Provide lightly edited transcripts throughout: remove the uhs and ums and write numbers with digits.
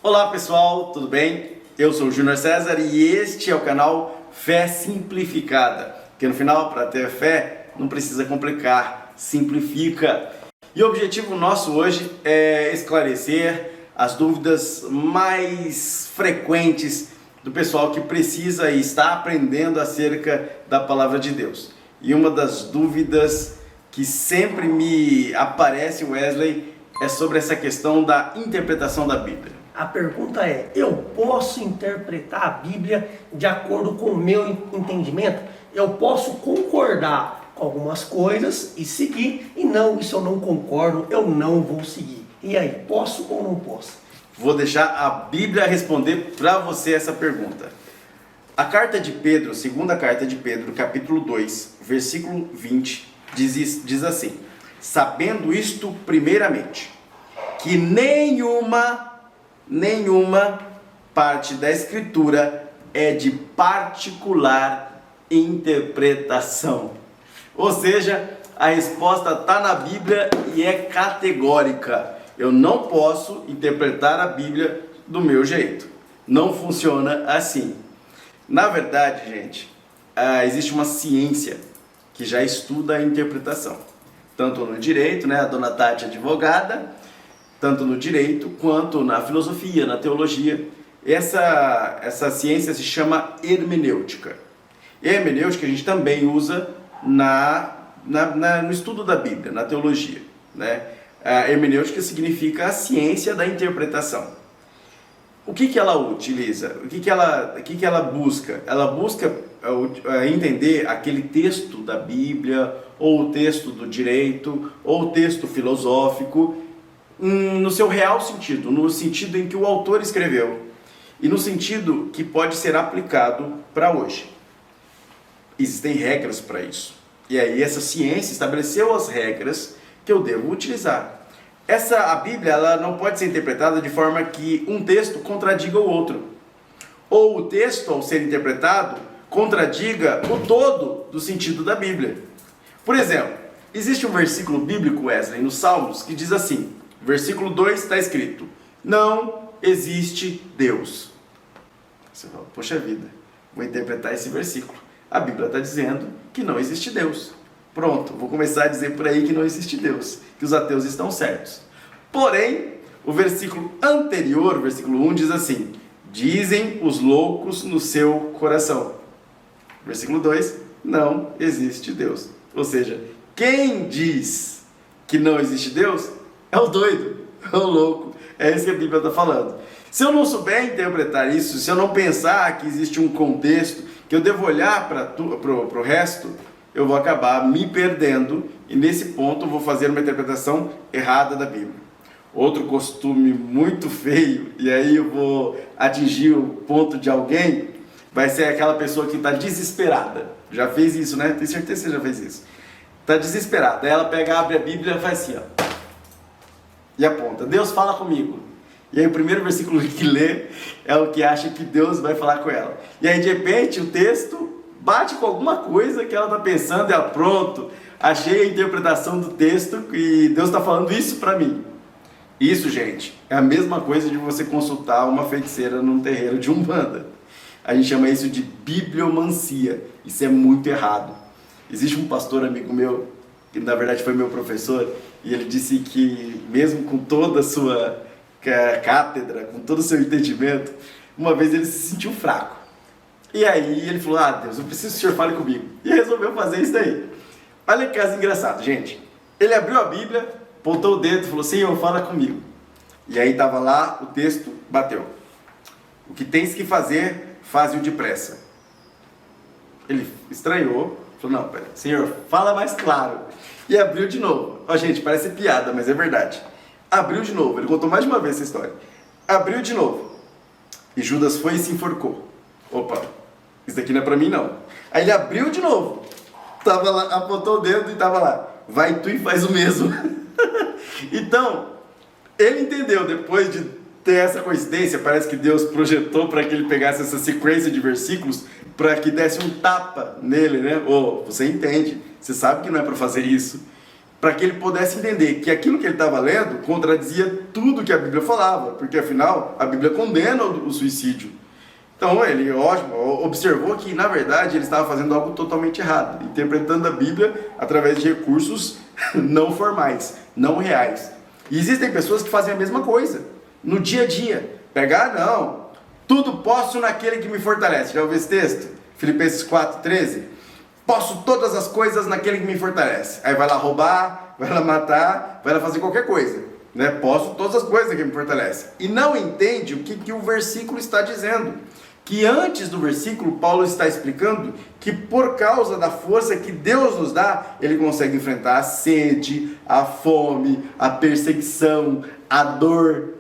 Olá pessoal, tudo bem? Eu sou o Júnior César e este é o canal Fé Simplificada, que no final, para ter fé, não precisa complicar, simplifica. E o objetivo nosso hoje é esclarecer as dúvidas mais frequentes do pessoal que precisa e está aprendendo acerca da Palavra de Deus. E uma das dúvidas que sempre me aparece, Wesley, é sobre essa questão da interpretação da Bíblia. A pergunta é, eu posso interpretar a Bíblia de acordo com o meu entendimento? Eu posso concordar com algumas coisas e seguir, e não, isso eu não concordo, eu não vou seguir. E aí, posso ou não posso? Vou deixar a Bíblia responder para você essa pergunta. A carta de Pedro, segunda carta de Pedro, capítulo 2, versículo 20, diz assim: sabendo isto primeiramente, que nenhuma parte da Escritura é de particular interpretação. Ou seja, a resposta está na Bíblia e é categórica. Eu não posso interpretar a Bíblia do meu jeito. Não funciona assim. Na verdade, gente, existe uma ciência que já estuda a interpretação. Tanto no direito, né? A dona Tati é advogada, tanto no direito quanto na filosofia, na teologia. Essa ciência se chama hermenêutica. E a hermenêutica a gente também usa no estudo da Bíblia, na teologia, né? A hermenêutica significa a ciência da interpretação. O que ela utiliza? O que ela busca? Ela busca entender aquele texto da Bíblia, ou o texto do direito, ou o texto filosófico, no seu real sentido, no sentido em que o autor escreveu, e no sentido que pode ser aplicado para hoje. Existem regras para isso. E aí essa ciência estabeleceu as regras que eu devo utilizar. A Bíblia ela não pode ser interpretada de forma que um texto contradiga o outro. Ou o texto, ao ser interpretado, contradiga o todo do sentido da Bíblia. Por exemplo, existe um versículo bíblico, Wesley, nos Salmos, que diz assim, versículo 2 está escrito: não existe Deus. Você fala, poxa vida, vou interpretar esse versículo. A Bíblia está dizendo que não existe Deus. Pronto, vou começar a dizer por aí que não existe Deus, que os ateus estão certos. Porém, o versículo anterior, o versículo 1, diz assim: dizem os loucos no seu coração. Versículo 2, não existe Deus. Ou seja, quem diz que não existe Deus é o doido, é o louco. É isso que a Bíblia está falando. Se eu não souber interpretar isso, se eu não pensar que existe um contexto, que eu devo olhar para o resto, eu vou acabar me perdendo e nesse ponto eu vou fazer uma interpretação errada da Bíblia. Outro costume muito feio, e aí eu vou atingir o ponto de alguém, vai ser aquela pessoa que está desesperada. Já fez isso, né? Tenho certeza que você já fez isso. Está desesperada. Aí ela abre a Bíblia e faz assim, ó, e aponta: Deus fala comigo. E aí o primeiro versículo que lê é o que acha que Deus vai falar com ela. E aí de repente o texto bate com alguma coisa que ela está pensando e ela, pronto, achei a interpretação do texto e Deus está falando isso para mim. Isso, gente, é a mesma coisa de você consultar uma feiticeira num terreiro de Umbanda. A gente chama isso de bibliomancia. Isso é muito errado. Existe um pastor amigo meu, que na verdade foi meu professor, e ele disse que mesmo com toda a sua cátedra, com todo o seu entendimento, uma vez ele se sentiu fraco. E aí ele falou: Deus, eu preciso que o senhor fale comigo. E resolveu fazer isso daí. Olha que caso engraçado, gente. Ele abriu a Bíblia, apontou o dedo e falou: Senhor, fala comigo. E aí estava lá, o texto bateu: o que tens que fazer, faze-o depressa. Ele estranhou, falou: não, pera, Senhor, fala mais claro. E abriu de novo. Ó, gente, parece piada, mas é verdade. Abriu de novo, ele contou mais de uma vez essa história. Abriu de novo. E Judas foi e se enforcou. Opa, isso daqui não é pra mim não. Aí ele abriu de novo. Tava lá, apontou o dedo e tava lá: vai tu e faz o mesmo. Então, ele entendeu, depois de ter essa coincidência, parece que Deus projetou para que ele pegasse essa sequência de versículos para que desse um tapa nele, né? Você entende, você sabe que não é para fazer isso. para que ele pudesse entender que aquilo que ele estava lendo contradizia tudo que a Bíblia falava, porque afinal a Bíblia condena o suicídio. Então ele, observou que na verdade ele estava fazendo algo totalmente errado, interpretando a Bíblia através de recursos não formais, não reais. E existem pessoas que fazem a mesma coisa no dia a dia. Pegar, não, tudo posso naquele que me fortalece. Já ouviu esse texto? Filipenses 4,13. Posso todas as coisas naquele que me fortalece. Aí vai lá roubar, vai lá matar, vai lá fazer qualquer coisa, né? Posso todas as coisas que me fortalece. E não entende o que o versículo está dizendo. Que antes do versículo, Paulo está explicando que por causa da força que Deus nos dá, ele consegue enfrentar a sede, a fome, a perseguição, a dor.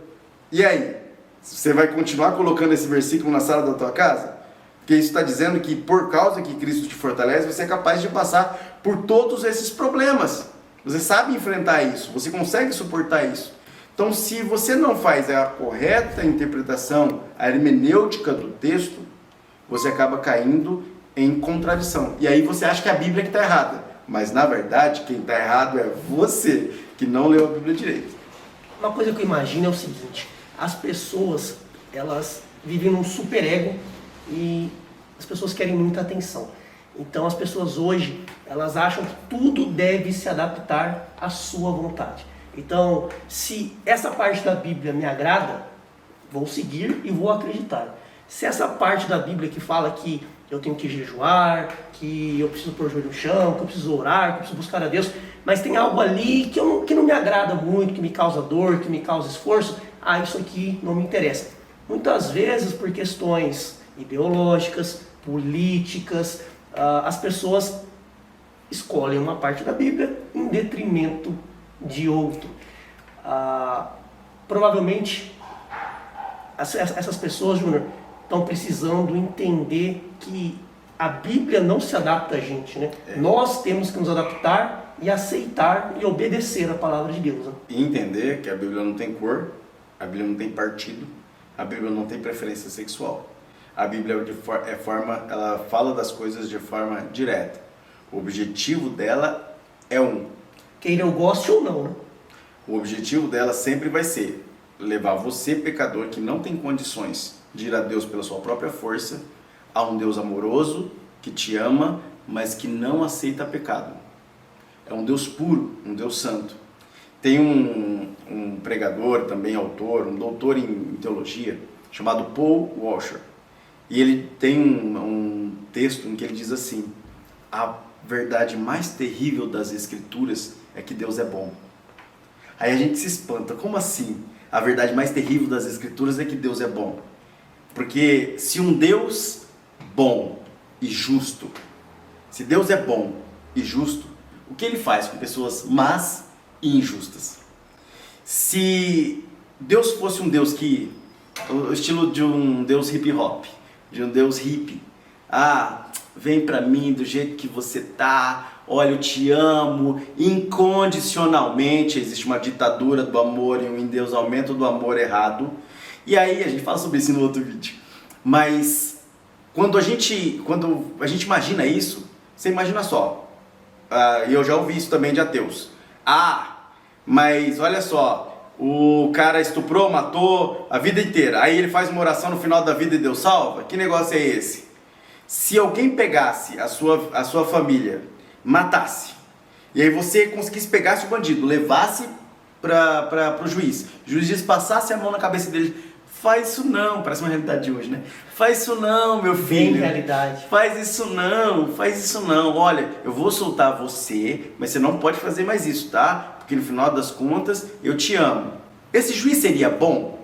E aí? Você vai continuar colocando esse versículo na sala da tua casa? Porque isso está dizendo que por causa que Cristo te fortalece, você é capaz de passar por todos esses problemas. Você sabe enfrentar isso, você consegue suportar isso. Então, se você não faz a correta interpretação, a hermenêutica do texto, você acaba caindo em contradição. E aí você acha que a Bíblia que está errada. Mas, na verdade, quem está errado é você, que não leu a Bíblia direito. Uma coisa que eu imagino é o seguinte: as pessoas, elas vivem num superego e as pessoas querem muita atenção. Então as pessoas hoje, elas acham que tudo deve se adaptar à sua vontade. Então, se essa parte da Bíblia me agrada, vou seguir e vou acreditar. Se essa parte da Bíblia que fala que eu tenho que jejuar, que eu preciso pôr o joelho no chão, que eu preciso orar, que eu preciso buscar a Deus, mas tem algo ali que não me agrada muito, que me causa dor, que me causa esforço, isso aqui não me interessa. Muitas vezes, por questões ideológicas, políticas, as pessoas escolhem uma parte da Bíblia em detrimento de outro. Provavelmente essas pessoas, Júnior, estão precisando entender que a Bíblia não se adapta a gente, né? Nós temos que nos adaptar e aceitar e obedecer a palavra de Deus, né? E entender que a Bíblia não tem cor, a Bíblia não tem partido, a Bíblia não tem preferência sexual. A Bíblia ela fala das coisas de forma direta. O objetivo dela é queira eu goste ou não, né? O objetivo dela sempre vai ser levar você, pecador, que não tem condições de ir a Deus pela sua própria força, a um Deus amoroso, que te ama, mas que não aceita pecado. É um Deus puro, um Deus santo. Tem um pregador, também autor, um doutor em teologia, chamado Paul Washer. E ele tem um texto em que ele diz assim: a verdade mais terrível das Escrituras é que Deus é bom. Aí a gente se espanta, como assim? A verdade mais terrível das Escrituras é que Deus é bom. Porque se um Deus bom e justo, se Deus é bom e justo, o que ele faz com pessoas más e injustas? Se Deus fosse um Deus que, o estilo de um Deus hip hop, de um Deus hippie, vem pra mim do jeito que você tá, olha, eu te amo incondicionalmente. Existe uma ditadura do amor e um endeusamento do amor errado. E aí a gente fala sobre isso no outro vídeo. Mas quando a gente imagina isso, você imagina só, e eu já ouvi isso também de ateus. Mas olha só, o cara estuprou, matou a vida inteira, aí ele faz uma oração no final da vida e Deus salva? Que negócio é esse? Se alguém pegasse a sua família, matasse, e aí você conseguisse pegar esse bandido, levasse para o juiz passasse a mão na cabeça dele: faz isso não, parece uma realidade de hoje, né? Faz isso não, meu filho. Bem realidade. Faz isso não. Olha, eu vou soltar você, mas você não pode fazer mais isso, tá? Porque no final das contas, eu te amo. Esse juiz seria bom?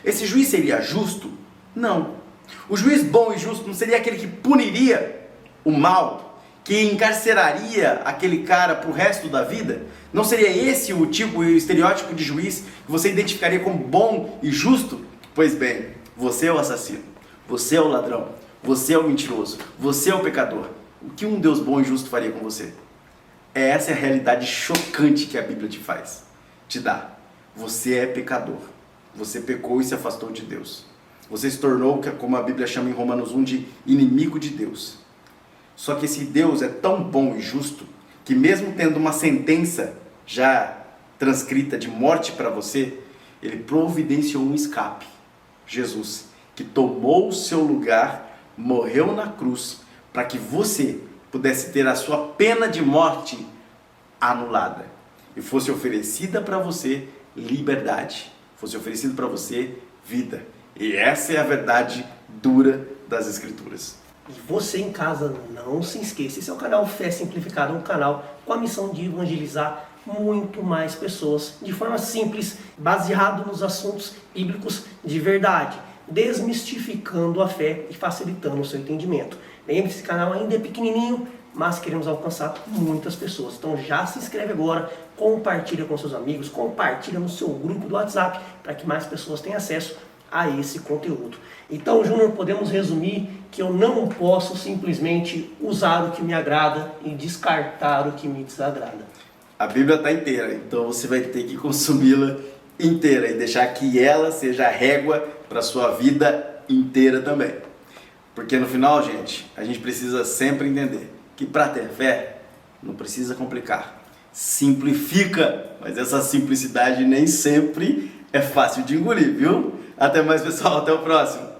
Esse juiz seria justo? Não. O juiz bom e justo não seria aquele que puniria o mal, que encarceraria aquele cara pro resto da vida? Não seria esse o tipo e o estereótipo de juiz que você identificaria como bom e justo? Pois bem, você é o assassino, você é o ladrão, você é o mentiroso, você é o pecador. O que um Deus bom e justo faria com você? Essa é a realidade chocante que a Bíblia te dá. Você é pecador, você pecou e se afastou de Deus. Você se tornou, como a Bíblia chama em Romanos 1, de inimigo de Deus. Só que esse Deus é tão bom e justo que mesmo tendo uma sentença já transcrita de morte para você, ele providenciou um escape. Jesus, que tomou o seu lugar, morreu na cruz para que você pudesse ter a sua pena de morte anulada e fosse oferecida para você liberdade, fosse oferecido para você vida. E essa é a verdade dura das Escrituras. E você em casa, não se esqueça, esse é o canal Fé Simplificada, um canal com a missão de evangelizar muito mais pessoas de forma simples, baseado nos assuntos bíblicos de verdade, desmistificando a fé e facilitando o seu entendimento. Lembre-se, esse canal ainda é pequenininho, mas queremos alcançar muitas pessoas. Então já se inscreve agora, compartilha com seus amigos, compartilha no seu grupo do WhatsApp, para que mais pessoas tenham acesso a esse conteúdo. Então, Júnior, podemos resumir que eu não posso simplesmente usar o que me agrada e descartar o que me desagrada. A Bíblia está inteira, então você vai ter que consumi-la inteira e deixar que ela seja a régua para a sua vida inteira também. Porque no final, gente, a gente precisa sempre entender que para ter fé, não precisa complicar. Simplifica, mas essa simplicidade nem sempre é fácil de engolir, viu? Até mais, pessoal, até o próximo.